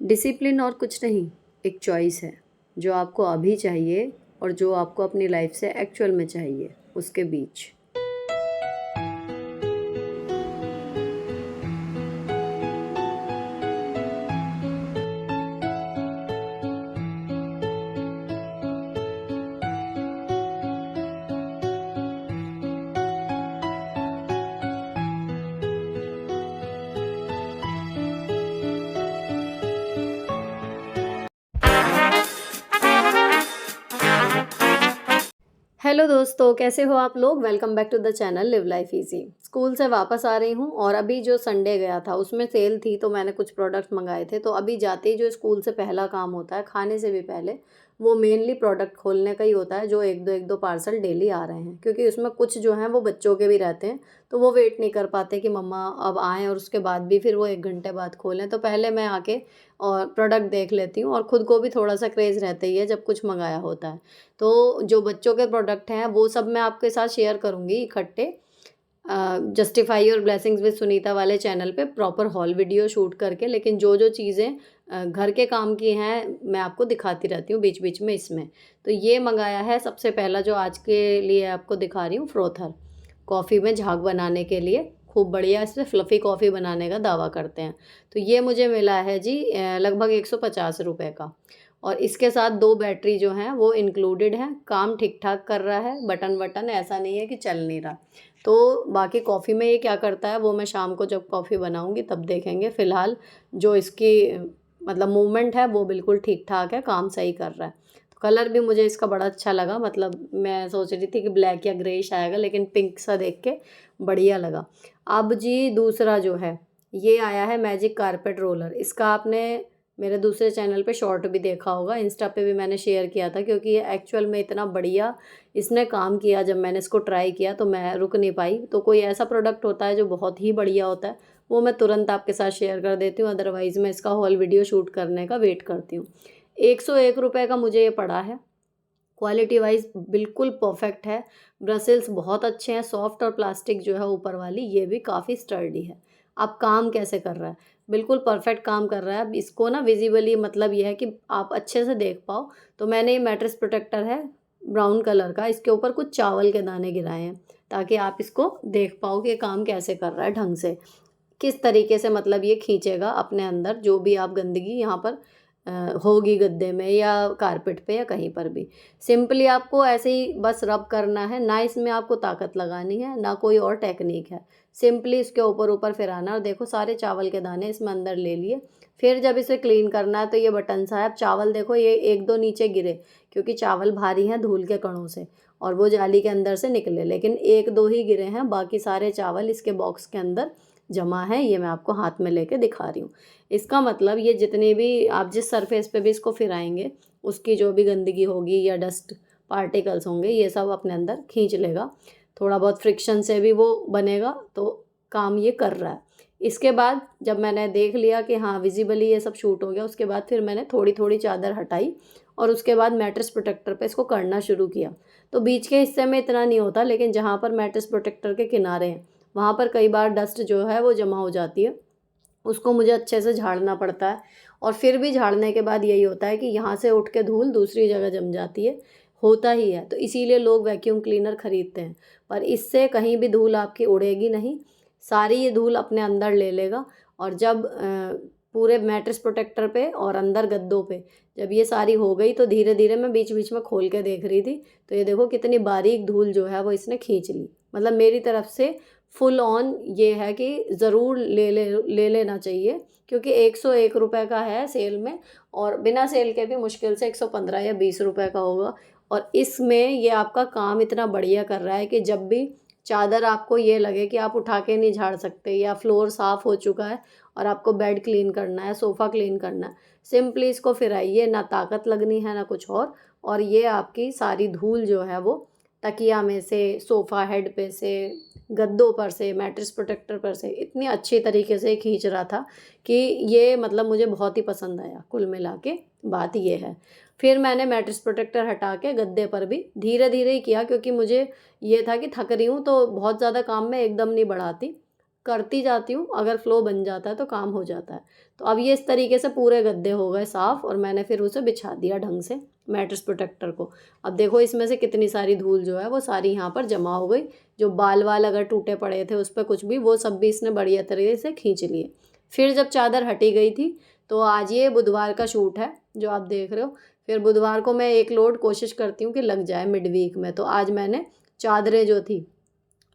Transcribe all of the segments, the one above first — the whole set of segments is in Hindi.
डिसिप्लिन और कुछ नहीं, एक चॉइस है जो आपको अभी चाहिए और जो आपको अपनी लाइफ से एक्चुअल में चाहिए, उसके बीच। हेलो दोस्तों, कैसे हो आप लोग? Welcome back to the channel live life easy. School से वापस आ रही हूँ और अभी जो संडे गया था उसमें सेल थी, तो मैंने कुछ प्रोडक्ट मंगाए थे। तो अभी जाते ही जो स्कूल से पहला काम होता है, खाने से भी पहले, वो मेनली प्रोडक्ट खोलने का ही होता है। जो एक दो पार्सल डेली आ रहे हैं, क्योंकि उसमें कुछ जो हैं वो बच्चों के भी रहते हैं। तो वो वेट नहीं कर पाते कि मम्मा अब आएँ और उसके बाद भी फिर वो 1 घंटे बाद खोलें। तो पहले मैं आके और प्रोडक्ट देख लेती हूँ, और ख़ुद को भी थोड़ा सा क्रेज़ रहता ही है जब कुछ मंगाया होता है। तो जो बच्चों के प्रोडक्ट हैं वो सब मैं आपके साथ शेयर करूँगी इकट्ठे, justify your blessings with Sunita वाले चैनल पे प्रॉपर हॉल वीडियो शूट करके। लेकिन जो चीज़ें घर के काम की हैं मैं आपको दिखाती रहती हूँ बीच-बीच में इसमें। तो ये मँगाया है सबसे पहला जो आज के लिए आपको दिखा रही हूँ, फ्रोथर। कॉफ़ी में झाग बनाने के लिए खूब बढ़िया इससे फ्लफ़ी कॉफ़ी बनाने का दावा करते हैं। तो ये मुझे मिला है जी लगभग ₹150 का। और इसके साथ 2 बैटरी जो हैं वो इंक्लूडेड हैं। काम ठीक-ठाक कर रहा है, बटन-वटन ऐसा नहीं है कि चल नहीं रहा। तो बाकी कॉफ़ी में ये क्या करता है वो मैं शाम को जब कॉफ़ी बनाऊँगी तब देखेंगे। फ़िलहाल जो इसकी मतलब मूवमेंट है वो बिल्कुल ठीक-ठाक है, काम सही कर रहा है। तो कलर भी मुझे इसका बड़ा अच्छा लगा, मतलब मैं सोच रही थी कि ब्लैक या ग्रेइश आएगा, लेकिन पिंक सा देख के बढ़िया लगा। अब जी दूसरा जो है, ये आया है मैजिक कारपेट रोलर। इसका आपने मेरे दूसरे चैनल पे शॉर्ट भी देखा होगा, इंस्टा पे भी मैंने शेयर किया था, क्योंकि ये एक्चुअल में इतना बढ़िया इसने काम किया। जब मैंने इसको ट्राई किया तो मैं रुक नहीं पाई। तो कोई ऐसा प्रोडक्ट होता है जो बहुत ही बढ़िया होता है, वो मैं तुरंत आपके साथ शेयर कर देती हूँ, अदरवाइज़ मैं इसका हॉल वीडियो शूट करने का वेट करती हूँ। ₹101 का मुझे ये पड़ा है। क्वालिटी वाइज़ बिल्कुल परफेक्ट है। ब्रसेल्स बहुत अच्छे हैं, सॉफ्ट, और प्लास्टिक जो है ऊपर वाली ये भी काफ़ी स्टर्डी है। अब काम कैसे कर रहा है? बिल्कुल परफेक्ट काम कर रहा है। अब इसको ना विज़िबली, मतलब ये है कि आप अच्छे से देख पाओ, तो मैंने ये मैट्रेस प्रोटेक्टर है ब्राउन कलर का, इसके ऊपर कुछ चावल के दाने गिराए हैं, ताकि आप इसको देख पाओ कि ये काम कैसे कर रहा है ढंग से। किस तरीके से मतलब ये खींचेगा अपने अंदर जो भी आप गंदगी यहाँ पर होगी गद्दे में या कारपेट पे या कहीं पर भी। सिंपली आपको ऐसे ही बस रब करना है, ना इसमें आपको ताकत लगानी है, ना कोई और टेक्नीक है। सिंपली इसके ऊपर-ऊपर फिराना, और देखो सारे चावल के दाने इसमें अंदर ले लिए। फिर जब इसे क्लीन करना है तो ये बटन सा है। अब चावल देखो ये 1-2 नीचे गिरे, क्योंकि चावल भारी हैं धूल के कणों से और वो जाली के अंदर से निकले, लेकिन 1-2 ही गिरे हैं, बाकी सारे चावल इसके बॉक्स के अंदर जमा है। ये मैं आपको हाथ में लेके दिखा रही हूँ। इसका मतलब ये जितने भी आप जिस सरफेस पे भी इसको फिराएँगे, उसकी जो भी गंदगी होगी या डस्ट पार्टिकल्स होंगे, ये सब अपने अंदर खींच लेगा। थोड़ा बहुत फ्रिक्शन से भी वो बनेगा, तो काम ये कर रहा है। इसके बाद जब मैंने देख लिया कि हाँ, विज़िबली ये सब शूट हो गया, उसके बाद फिर मैंने थोड़ी-थोड़ी चादर हटाई और उसके बाद मैट्रेस प्रोटेक्टर पे इसको करना शुरू किया। तो बीच के हिस्से में इतना नहीं होता, लेकिन जहाँ पर मैट्रेस प्रोटेक्टर के किनारे हैं, वहाँ पर कई बार डस्ट जो है वो जमा हो जाती है। उसको मुझे अच्छे से झाड़ना पड़ता है, और फिर भी झाड़ने के बाद यही होता है कि यहाँ से उठ के धूल दूसरी जगह जम जाती है, होता ही है। तो इसीलिए लोग वैक्यूम क्लीनर खरीदते हैं, पर इससे कहीं भी धूल आपकी उड़ेगी नहीं, सारी ये धूल अपने अंदर ले लेगा। और जब पूरे मैट्रेस प्रोटेक्टर पे और अंदर गद्दों पे जब ये सारी हो गई, तो धीरे-धीरे मैं बीच-बीच में खोल के देख रही थी, तो ये देखो कितनी बारीक धूल जो है वो इसने खींच ली। मतलब मेरी तरफ से फुल ऑन ये है कि ज़रूर ले लेना चाहिए, क्योंकि ₹101 का है सेल में, और बिना सेल के भी मुश्किल से 115 या ₹20 का होगा। और इसमें ये आपका काम इतना बढ़िया कर रहा है कि जब भी चादर आपको ये लगे कि आप उठा के नहीं झाड़ सकते, या फ्लोर साफ़ हो चुका है और आपको बेड क्लीन करना है, सोफ़ा क्लीन करना है, सिंपली इसको फिराइए, ना ताकत लगनी है ना कुछ और ये आपकी सारी धूल जो है वो तकिया में से, सोफ़ा हेड पे से, गद्दों पर से, मैट्रेस प्रोटेक्टर पर से इतनी अच्छी तरीके से खींच रहा था कि ये मतलब मुझे बहुत ही पसंद आया। कुल मिला के बात ये है। फिर मैंने मैट्रेस प्रोटेक्टर हटा के गद्दे पर भी धीरे-धीरे ही किया, क्योंकि मुझे ये था कि थक रही हूँ तो बहुत ज़्यादा काम मैं एकदम नहीं बढ़ाती। करती जाती हूँ, अगर फ्लो बन जाता है तो काम हो जाता है। तो अब ये इस तरीके से पूरे गद्दे हो गए साफ़ और मैंने फिर उसे बिछा दिया ढंग से मैट्रेस प्रोटेक्टर को। अब देखो इसमें से कितनी सारी धूल जो है वो सारी यहाँ पर जमा हो गई। जो बाल-वाल अगर टूटे पड़े थे उस पे कुछ भी, वो सब भी इसने बढ़िया तरीके से खींच लिए। फिर जब चादर हटी गई थी, तो आज ये बुधवार का शूट है जो आप देख रहे हो। फिर बुधवार को मैं एक लोड कोशिश करती हूँ कि लग जाए मिड वीक में। तो आज मैंने चादरें जो थी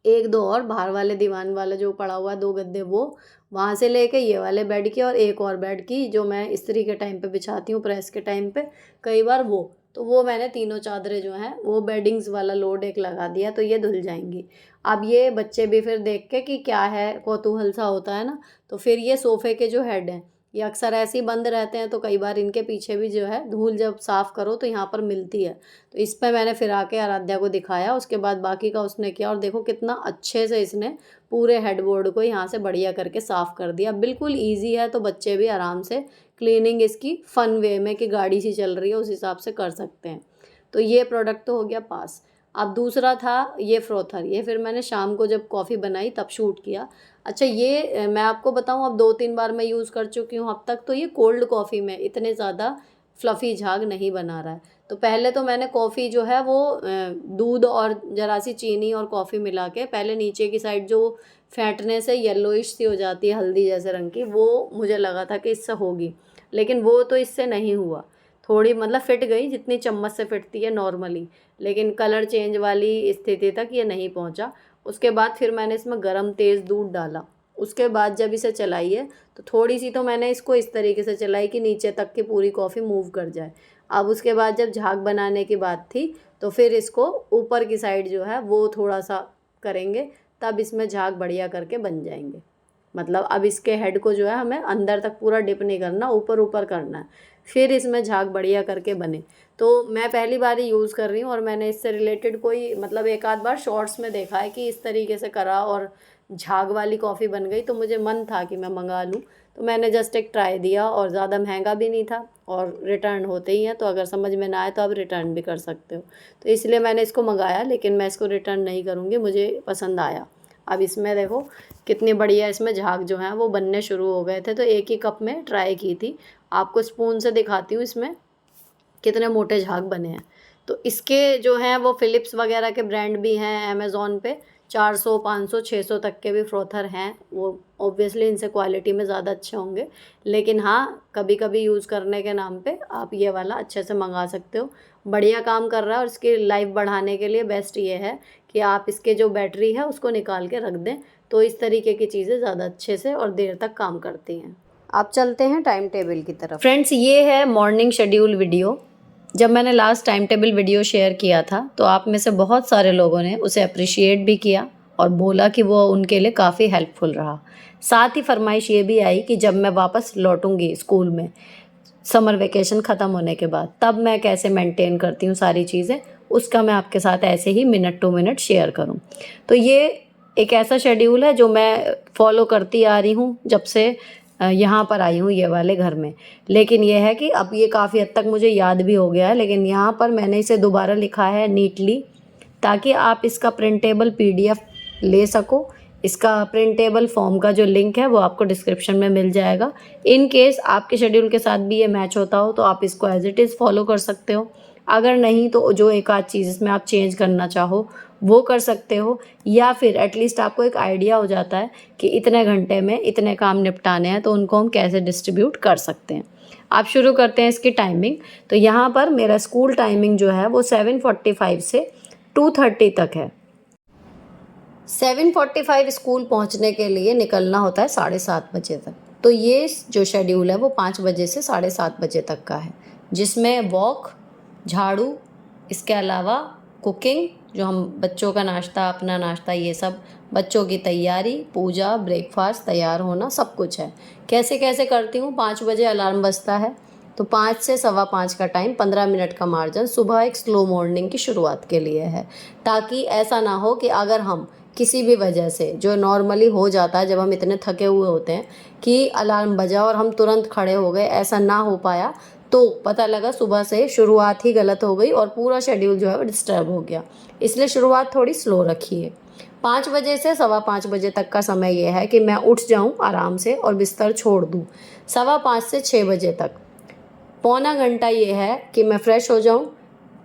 1-2 और बाहर वाले दीवान वाला जो पड़ा हुआ है 2 गद्दे, वो वहाँ से लेके ये वाले बेड की और एक और बेड की जो मैं इस्त्री के टाइम पे बिछाती हूँ, प्रेस के टाइम पे कई बार वो, तो वो मैंने तीनों चादरें जो हैं वो बेडिंग्स वाला लोड एक लगा दिया, तो ये धुल जाएंगी। अब ये बच्चे भी फिर देख के कि क्या है, कौतूहल सा होता है ना, तो फिर ये सोफ़े के जो हेड हैं ये अक्सर ऐसे ही बंद रहते हैं, तो कई बार इनके पीछे भी जो है धूल जब साफ़ करो तो यहाँ पर मिलती है। तो इस पे मैंने फिर आके आराध्या को दिखाया, उसके बाद बाकी का उसने किया और देखो कितना अच्छे से इसने पूरे हेडबोर्ड को यहाँ से बढ़िया करके साफ़ कर दिया। बिल्कुल ईज़ी है, तो बच्चे भी आराम से क्लीनिंग इसकी फ़न वे में कि गाड़ी सी चल रही है उस हिसाब से कर सकते हैं। तो ये प्रोडक्ट तो हो गया पास। अब दूसरा था ये फ्रोथर, ये फिर मैंने शाम को जब कॉफ़ी बनाई तब शूट किया। अच्छा ये मैं आपको बताऊँ, अब 2-3 बार मैं यूज़ कर चुकी हूँ अब तक, तो ये कोल्ड कॉफ़ी में इतने ज़्यादा फ्लफ़ी झाग नहीं बना रहा है। तो पहले तो मैंने कॉफ़ी जो है वो दूध और ज़रा सी चीनी और कॉफ़ी मिला के पहले नीचे की साइड जो फैटनेस है येलोइश सी हो जाती है हल्दी जैसे रंग की, वो मुझे लगा था कि इससे होगी, लेकिन वो तो इससे नहीं हुआ। थोड़ी मतलब फिट गई जितनी चम्मच से फिटती है नॉर्मली, लेकिन कलर चेंज वाली स्थिति तक ये नहीं पहुंचा। उसके बाद फिर मैंने इसमें गरम तेज़ दूध डाला। उसके बाद जब इसे चलाई है तो थोड़ी सी तो मैंने इसको इस तरीके से चलाई कि नीचे तक की पूरी कॉफ़ी मूव कर जाए। अब उसके बाद जब झाग बनाने की बात थी तो फिर इसको ऊपर की साइड जो है वो थोड़ा सा करेंगे, तब इसमें झाग बढ़िया करके बन जाएंगे। मतलब अब इसके हेड को जो है हमें अंदर तक पूरा डिप नहीं करना, ऊपर ऊपर करना है, फिर इसमें झाग बढ़िया करके बने। तो मैं पहली बार ही यूज़ कर रही हूँ और मैंने इससे रिलेटेड कोई मतलब एक आध बार शॉर्ट्स में देखा है कि इस तरीके से करा और झाग वाली कॉफ़ी बन गई, तो मुझे मन था कि मैं मंगा लूँ। तो मैंने जस्ट एक ट्राई दिया और ज़्यादा महंगा भी नहीं था और रिटर्न होते ही हैं, तो अगर समझ में ना आए तो आप रिटर्न भी कर सकते हो। तो इसलिए मैंने इसको मंगाया, लेकिन मैं इसको रिटर्न नहीं करूँगी, मुझे पसंद आया। अब इसमें देखो कितनी बढ़िया इसमें झाग जो हैं वो बनने शुरू हो गए थे। तो एक ही कप में ट्राई की थी, आपको स्पून से दिखाती हूँ इसमें कितने मोटे झाग बने हैं। तो इसके जो हैं वो फ़िलिप्स वगैरह के ब्रांड भी हैं अमेज़ॉन पे, 400, 500, 600 तक के भी फ्रोथर हैं। वो ऑब्वियसली इनसे क्वालिटी में ज़्यादा अच्छे होंगे, लेकिन हाँ कभी कभी यूज़ करने के नाम पे आप ये वाला अच्छे से मंगा सकते हो। बढ़िया काम कर रहा है और इसकी लाइफ बढ़ाने के लिए बेस्ट ये है कि आप इसके जो बैटरी है उसको निकाल के रख दें, तो इस तरीके की चीज़ें ज़्यादा अच्छे से और देर तक काम करती हैं। अब चलते हैं टाइम टेबल की तरफ। फ्रेंड्स ये है मॉर्निंग शेड्यूल वीडियो। जब मैंने last time table video share किया था तो आप में से बहुत सारे लोगों ने उसे अप्रिशिएट भी किया और बोला कि वो उनके लिए काफ़ी हेल्पफुल रहा। साथ ही फरमाइश ये भी आई कि जब मैं वापस लौटूंगी स्कूल में समर वेकेशन ख़त्म होने के बाद, तब मैं कैसे मेंटेन करती हूँ सारी चीज़ें, उसका मैं आपके साथ ऐसे ही मिनट टू मिनट शेयर करूँ। तो ये एक ऐसा शेड्यूल है जो मैं फॉलो करती आ रही हूँ जब से यहाँ पर आई हूँ ये वाले घर में। लेकिन ये है कि अब ये काफ़ी हद तक मुझे याद भी हो गया है, लेकिन यहाँ पर मैंने इसे दोबारा लिखा है नीटली, ताकि आप इसका प्रिंटेबल PDF ले सको। इसका प्रिंटेबल फॉर्म का जो लिंक है वो आपको डिस्क्रिप्शन में मिल जाएगा। इन केस आपके शेड्यूल के साथ भी ये मैच होता हो तो आप इसको एज इट इज़ फॉलो कर सकते हो। अगर नहीं तो जो एक आध चीज़ इसमें आप चेंज करना चाहो वो कर सकते हो, या फिर एटलीस्ट आपको एक आइडिया हो जाता है कि इतने घंटे में इतने काम निपटाने हैं तो उनको हम कैसे डिस्ट्रीब्यूट कर सकते हैं। आप शुरू करते हैं इसकी टाइमिंग। तो यहाँ पर मेरा स्कूल टाइमिंग जो है वो 7:45 से 2:30 तक है। 7:45 स्कूल पहुँचने के लिए निकलना होता है 7:30 बजे तक। तो ये जो शेड्यूल है वो 5 बजे से 7:30 बजे तक का है, जिसमें वॉक, झाड़ू, इसके अलावा कुकिंग, जो हम बच्चों का नाश्ता, अपना नाश्ता, ये सब, बच्चों की तैयारी, पूजा, ब्रेकफास्ट तैयार होना, सब कुछ है। कैसे कैसे करती हूँ, 5 बजे अलार्म बजता है तो 5 से 5:15 का टाइम, 15 मिनट का मार्जिन सुबह एक स्लो मॉर्निंग की शुरुआत के लिए है, ताकि ऐसा ना हो कि अगर हम किसी भी वजह से, जो नॉर्मली हो जाता है जब हम इतने थके हुए होते हैं कि अलार्म बजा और हम तुरंत खड़े हो गए, ऐसा ना हो पाया तो पता लगा सुबह से शुरुआत ही गलत हो गई और पूरा शेड्यूल जो है वो डिस्टर्ब हो गया। इसलिए शुरुआत थोड़ी स्लो रखिए। 5 बजे से सवा 5 बजे तक का समय ये है कि मैं उठ जाऊँ आराम से और बिस्तर छोड़ दूँ। सवा 5 से 6 बजे तक पौना घंटा ये है कि मैं फ़्रेश हो जाऊँ,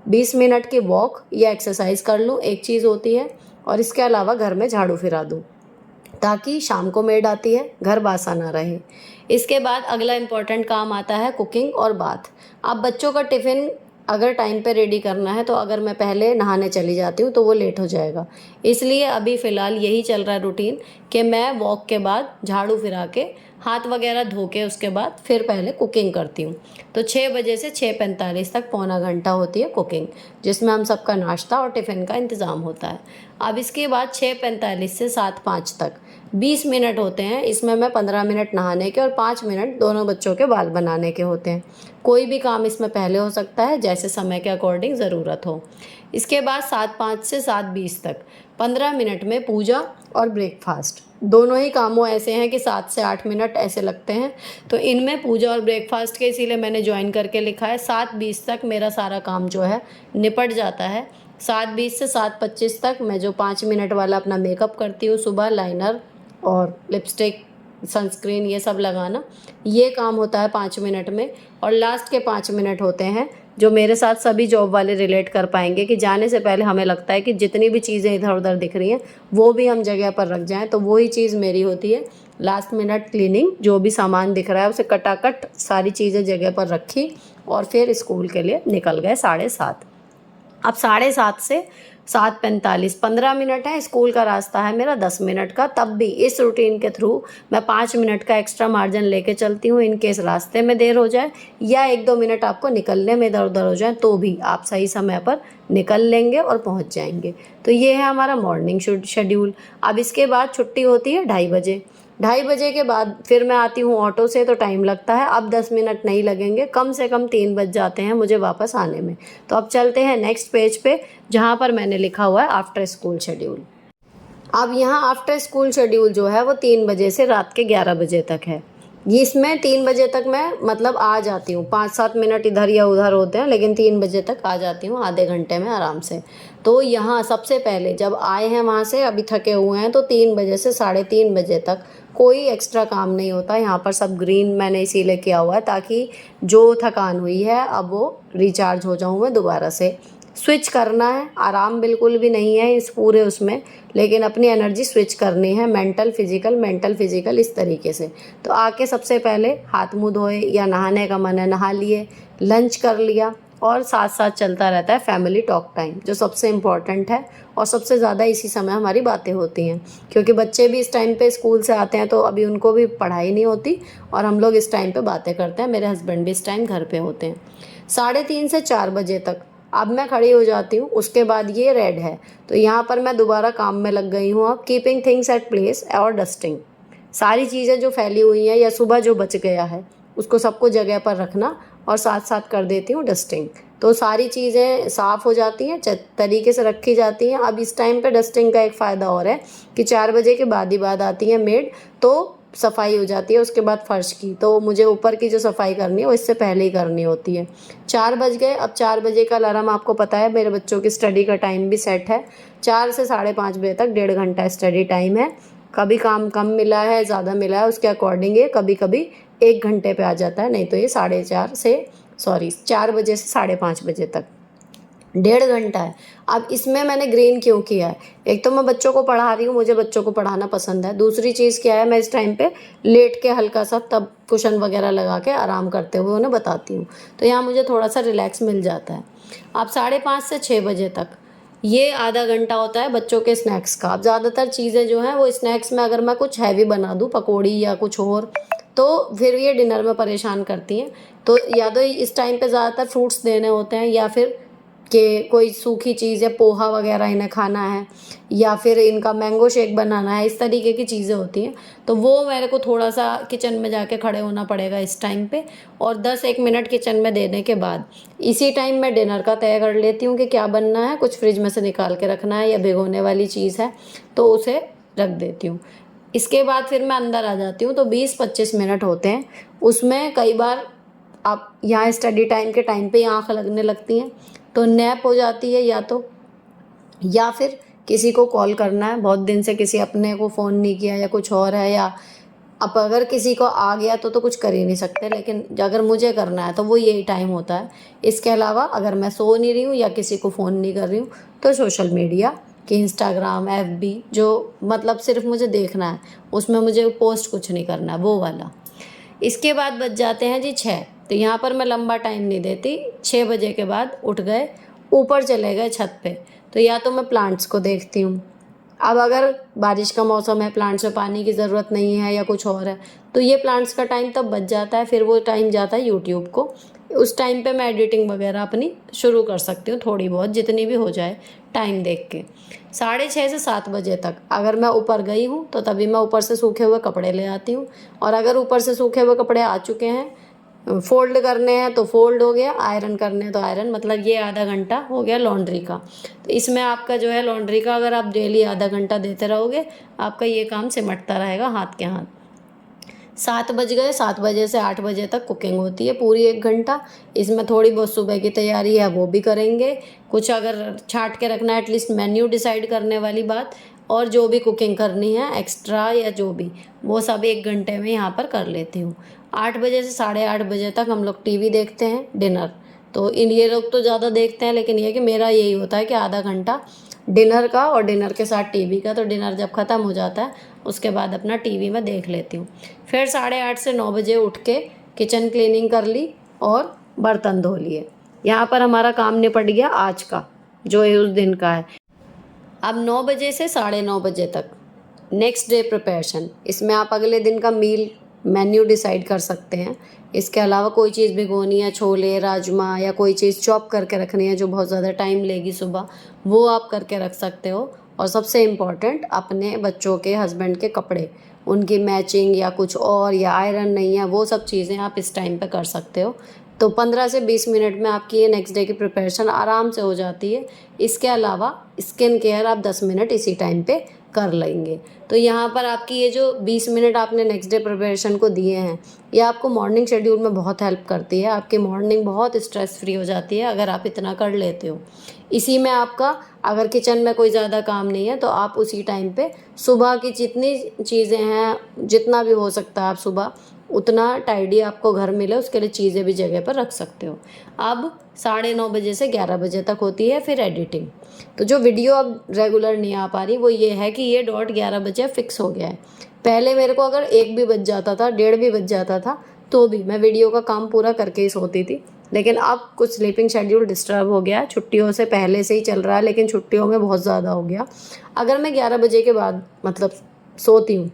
20 मिनट की वॉक या एक्सरसाइज कर लूँ, एक चीज़ होती है। और इसके अलावा घर में झाड़ू फिरा दूँ, ताकि शाम को मेड आती है, घर बासा ना रहे। इसके बाद अगला इम्पॉर्टेंट काम आता है कुकिंग और बाथ। अब बच्चों का टिफ़िन अगर टाइम पे रेडी करना है तो अगर मैं पहले नहाने चली जाती हूँ तो वो लेट हो जाएगा। इसलिए अभी फ़िलहाल यही चल रहा है रूटीन कि मैं वॉक के बाद झाड़ू फिरा के हाथ वगैरह धो के उसके बाद फिर पहले कुकिंग करती हूँ। तो 6 बजे से 6:45 तक पौना घंटा होती है कुकिंग, जिसमें हम सबका नाश्ता और टिफ़िन का इंतज़ाम होता है। अब इसके बाद 6:45 से 7:05 तक 20 मिनट होते हैं। इसमें मैं 15 मिनट नहाने के और 5 मिनट दोनों बच्चों के बाल बनाने के होते हैं। कोई भी काम इसमें पहले हो सकता है, जैसे समय के अकॉर्डिंग ज़रूरत हो। इसके बाद 7:05 से 7:20 तक 15 मिनट में पूजा और ब्रेकफास्ट। दोनों ही कामों ऐसे हैं कि 7 से 8 मिनट ऐसे लगते हैं, तो इनमें पूजा और ब्रेकफास्ट के इसीलिए मैंने ज्वाइन करके लिखा है। 7:20 तक मेरा सारा काम जो है निपट जाता है। 7:20 से 7:25 तक मैं जो 5 मिनट वाला अपना मेकअप करती हूँ, सुबह लाइनर और लिपस्टिक, सनस्क्रीन ये सब लगाना, ये काम होता है 5 मिनट में। और लास्ट के 5 मिनट होते हैं जो मेरे साथ सभी जॉब वाले रिलेट कर पाएंगे कि जाने से पहले हमें लगता है कि जितनी भी चीज़ें इधर उधर दिख रही हैं वो भी हम जगह पर रख जाएं, तो वही चीज़ मेरी होती है। लास्ट मिनट क्लीनिंग, जो भी सामान दिख रहा है उसे कटाकट सारी चीज़ें जगह पर रखी और फिर स्कूल के लिए निकल गए 7:30। अब 7:30 से 7:45 15 मिनट है। स्कूल का रास्ता है मेरा 10 मिनट का, तब भी इस रूटीन के थ्रू मैं 5 मिनट का एक्स्ट्रा मार्जिन लेके चलती हूँ। इन केस रास्ते में देर हो जाए या 1-2 मिनट आपको निकलने में इधर उधर हो जाए तो भी आप सही समय पर निकल लेंगे और पहुँच जाएंगे। तो ये है हमारा मॉर्निंग शेड्यूल। अब इसके बाद छुट्टी होती है 2:30 बजे। 2:30 बजे के बाद फिर मैं आती हूँ ऑटो से, तो टाइम लगता है। अब 10 मिनट नहीं लगेंगे, कम से कम 3 बज जाते हैं मुझे वापस आने में। तो अब चलते हैं नेक्स्ट पेज पे, जहाँ पर मैंने लिखा हुआ है आफ्टर स्कूल शेड्यूल। अब यहाँ आफ्टर स्कूल शेड्यूल जो है वो 3 बजे से रात के 11 बजे तक है। ये इसमें 3 बजे तक मैं मतलब आ जाती हूँ, 5-7 मिनट इधर या उधर होते हैं, लेकिन 3 बजे तक आ जाती हूँ, आधे घंटे में आराम से। तो यहाँ सबसे पहले जब आए हैं वहाँ से, अभी थके हुए हैं, तो 3 बजे से 3:30 बजे तक कोई एक्स्ट्रा काम नहीं होता। यहाँ पर सब ग्रीन मैंने इसीलिए किया हुआ है ताकि जो थकान हुई है अब वो रिचार्ज हो जाऊँ मैं दोबारा से। स्विच करना है, आराम बिल्कुल भी नहीं है इस पूरे उसमें, लेकिन अपनी एनर्जी स्विच करनी है, मेंटल फिजिकल इस तरीके से। तो आके सबसे पहले हाथ मुँह धोए या नहाने का मन है नहा लिए, लंच कर लिया और साथ साथ चलता रहता है फैमिली टॉक टाइम, जो सबसे इम्पॉर्टेंट है। और सबसे ज़्यादा इसी समय हमारी बातें होती हैं, क्योंकि बच्चे भी इस टाइम पे स्कूल से आते हैं तो अभी उनको भी पढ़ाई नहीं होती और हम लोग इस टाइम पे बातें करते हैं। मेरे हस्बैंड भी इस टाइम घर पे होते हैं। 3:30 से 4 बजे तक अब मैं खड़ी हो जाती हूँ। उसके बाद ये रेड है, तो यहाँ पर मैं दोबारा काम में लग गई हूँ। अब कीपिंग थिंग्स एट प्लेस और डस्टिंग, सारी चीज़ें जो फैली हुई हैं या सुबह जो बच गया है उसको सबको जगह पर रखना और साथ साथ कर देती हूँ डस्टिंग। तो सारी चीज़ें साफ़ हो जाती हैं, तरीके से रखी जाती हैं। अब इस टाइम पे डस्टिंग का एक फ़ायदा और है कि 4 बजे के बाद ही बाद आती है मेड, तो सफाई हो जाती है। उसके बाद फ़र्श की, तो मुझे ऊपर की जो सफाई करनी है वो इससे पहले ही करनी होती है। 4 बज गए। अब 4 बजे का अलार्म, आपको पता है मेरे बच्चों की स्टडी का टाइम भी सेट है। 4 से 5:30 बजे तक 1.5 घंटा स्टडी टाइम है। कभी काम कम मिला है, ज़्यादा मिला है, उसके अकॉर्डिंग ये कभी कभी 1 घंटे पे आ जाता है, नहीं तो ये 4 बजे से 5:30 बजे तक 1.5 घंटा है। अब इसमें मैंने ग्रीन क्यों किया है? एक तो मैं बच्चों को पढ़ा रही हूँ, मुझे बच्चों को पढ़ाना पसंद है। दूसरी चीज़ क्या है, मैं इस टाइम पे लेट के हल्का सा तब कुशन वगैरह लगा के आराम करते हुए उन्हें बताती हूँ, तो यहाँ मुझे थोड़ा सा रिलैक्स मिल जाता है। अब 5:30 से 6 बजे तक ये आधा घंटा होता है बच्चों के स्नैक्स का। अब ज़्यादातर चीज़ें जो हैं वो स्नैक्स में अगर मैं कुछ हैवी बना दूँ, पकौड़ी या कुछ और, तो फिर ये डिनर में परेशान करती हैं। तो या तो इस टाइम पे ज़्यादातर फ्रूट्स देने होते हैं, या फिर कि कोई सूखी चीज़ है, पोहा वगैरह इन्हें खाना है, या फिर इनका मैंगो शेक बनाना है, इस तरीके की चीज़ें होती हैं। तो वो मेरे को थोड़ा सा किचन में जाके खड़े होना पड़ेगा इस टाइम पे, और 10-1 मिनट किचन में देने के बाद इसी टाइम मैं डिनर का तय कर लेती हूँ कि क्या बनना है। कुछ फ्रिज में से निकाल के रखना है या भिगोने वाली चीज़ है तो उसे रख देती हूँ। इसके बाद फिर मैं अंदर आ जाती हूँ, तो 20-25 मिनट होते हैं। उसमें कई बार आप यहाँ स्टडी टाइम के टाइम पे ही आँख लगने लगती हैं, तो नैप हो जाती है या फिर किसी को कॉल करना है, बहुत दिन से किसी अपने को फ़ोन नहीं किया या कुछ और है, या अब अगर किसी को आ गया तो कुछ कर ही नहीं सकते, लेकिन अगर मुझे करना है तो वो यही टाइम होता है। इसके अलावा अगर मैं सो नहीं रही हूँ या किसी को फ़ोन नहीं कर रही हूँ तो सोशल मीडिया कि इंस्टाग्राम, एफबी, जो मतलब सिर्फ मुझे देखना है, उसमें मुझे पोस्ट कुछ नहीं करना है, वो वाला। इसके बाद बज जाते हैं जी 6। तो यहाँ पर मैं लंबा टाइम नहीं देती, 6 बजे के बाद उठ गए, ऊपर चले गए छत पे। तो या तो मैं प्लांट्स को देखती हूँ, अब अगर बारिश का मौसम है, प्लांट्स में पानी की ज़रूरत नहीं है या कुछ और है, तो ये प्लांट्स का टाइम तब बच जाता है। फिर वो टाइम जाता है यूट्यूब को। उस टाइम पे मैं एडिटिंग वगैरह अपनी शुरू कर सकती हूँ, थोड़ी बहुत जितनी भी हो जाए टाइम देख के। 6:30 से 7 बजे तक अगर मैं ऊपर गई हूँ तो तभी मैं ऊपर से सूखे हुए कपड़े ले आती हूँ, और अगर ऊपर से सूखे हुए कपड़े आ चुके हैं, फ़ोल्ड करने हैं तो फ़ोल्ड हो गया, आयरन करने हैं तो आयरन, मतलब ये आधा घंटा हो गया लॉन्ड्री का। तो इसमें आपका जो है लॉन्ड्री का अगर आप डेली आधा घंटा देते रहोगे, आपका ये काम सिमटता रहेगा हाथ के हाथ। 7 बज गए, 7 बजे से 8 बजे तक कुकिंग होती है पूरी 1 घंटा। इसमें थोड़ी बहुत सुबह की तैयारी है वो भी करेंगे, कुछ अगर छाँट के रखना है एटलीस्ट मेन्यू डिसाइड करने वाली बात, और जो भी कुकिंग करनी है एक्स्ट्रा या जो भी, वो सब 1 घंटे में यहाँ पर कर लेती हूँ। 8 बजे से 8:30 बजे तक हम लोग टीवी देखते हैं, डिनर। तो ये लोग तो ज़्यादा देखते हैं, लेकिन ये कि मेरा यही होता है कि आधा घंटा डिनर का और डिनर के साथ टीवी का। तो डिनर जब ख़त्म हो जाता है उसके बाद अपना टीवी में देख लेती हूँ। फिर 8:30 से 9 बजे उठ के किचन क्लीनिंग कर ली और बर्तन धो लिए। यहाँ पर हमारा काम निपट गया आज का, जो है उस दिन का है। अब 9 बजे से 9:30 बजे तक नेक्स्ट डे प्रिपरेशन। इसमें आप अगले दिन का मील मेन्यू डिसाइड कर सकते हैं। इसके अलावा कोई चीज़ भिगोनी है, छोले, राजमा, या कोई चीज़ चॉप करके रखनी है जो बहुत ज़्यादा टाइम लेगी सुबह, वो आप करके रख सकते हो। और सबसे इम्पॉर्टेंट, अपने बच्चों के, हस्बैंड के कपड़े, उनकी मैचिंग या कुछ और, या आयरन नहीं है, वो सब चीज़ें आप इस टाइम पे कर सकते हो। तो 15 से 20 मिनट में आपकी ये नेक्स्ट डे की प्रिपरेशन आराम से हो जाती है। इसके अलावा स्किन केयर आप 10 मिनट इसी टाइम पे कर लेंगे। तो यहाँ पर आपकी ये जो 20 मिनट आपने नेक्स्ट डे प्रिपरेशन को दिए हैं, ये आपको मॉर्निंग शेड्यूल में बहुत हेल्प करती है। आपकी मॉर्निंग बहुत स्ट्रेस फ्री हो जाती है अगर आप इतना कर लेते हो। इसी में आपका, अगर किचन में कोई ज़्यादा काम नहीं है तो आप उसी टाइम पे सुबह की जितनी चीज़ें हैं, जितना भी हो सकता है आप सुबह उतना टाइडी आपको घर मिले उसके लिए चीज़ें भी जगह पर रख सकते हो। अब 9:30 बजे से 11 बजे तक होती है फिर एडिटिंग। तो जो वीडियो अब रेगुलर नहीं आ पा रही वो ये है कि ये डॉट 11 बजे फिक्स हो गया है। पहले मेरे को अगर 1 भी बज जाता था, 1:30 भी बज जाता था, तो भी मैं वीडियो का काम पूरा करके ही सोती थी। लेकिन अब कुछ स्लीपिंग शेड्यूल डिस्टर्ब हो गया है, छुट्टियों से पहले से ही चल रहा है, लेकिन छुट्टियों में बहुत ज़्यादा हो गया। अगर मैं 11 बजे के बाद मतलब सोती हूँ,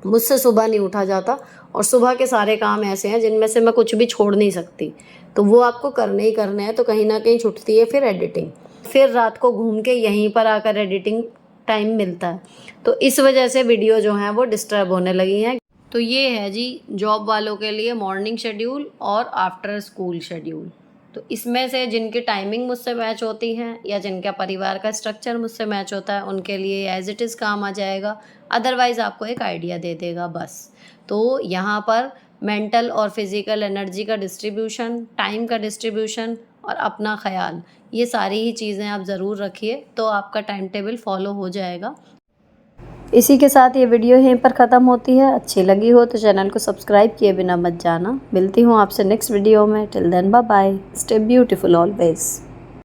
मुझसे सुबह नहीं उठा जाता, और सुबह के सारे काम ऐसे हैं जिनमें से मैं कुछ भी छोड़ नहीं सकती, तो वो आपको करने ही करने हैं। तो कहीं ना कहीं छुटती है फिर एडिटिंग, फिर रात को घूम के यहीं पर आकर एडिटिंग टाइम मिलता है। तो इस वजह से वीडियो जो हैं वो डिस्टर्ब होने लगी हैं। तो ये है जी जॉब वालों के लिए मॉर्निंग शेड्यूल और आफ्टर स्कूल शेड्यूल। तो इसमें से जिनकी टाइमिंग मुझसे मैच होती हैं या जिनका परिवार का स्ट्रक्चर मुझसे मैच होता है, उनके लिए एज इट इज़ काम आ जाएगा, अदरवाइज़ आपको एक आइडिया दे देगा बस। तो यहाँ पर मेंटल और फिज़िकल एनर्जी का डिस्ट्रीब्यूशन, टाइम का डिस्ट्रीब्यूशन और अपना ख़याल, ये सारी ही चीज़ें आप ज़रूर रखिए, तो आपका टाइम टेबल फॉलो हो जाएगा। इसी के साथ ये वीडियो यहीं पर ख़त्म होती है। अच्छी लगी हो तो चैनल को सब्सक्राइब किए बिना मत जाना। मिलती हूँ आपसे नेक्स्ट वीडियो में। Till then bye bye, stay beautiful always.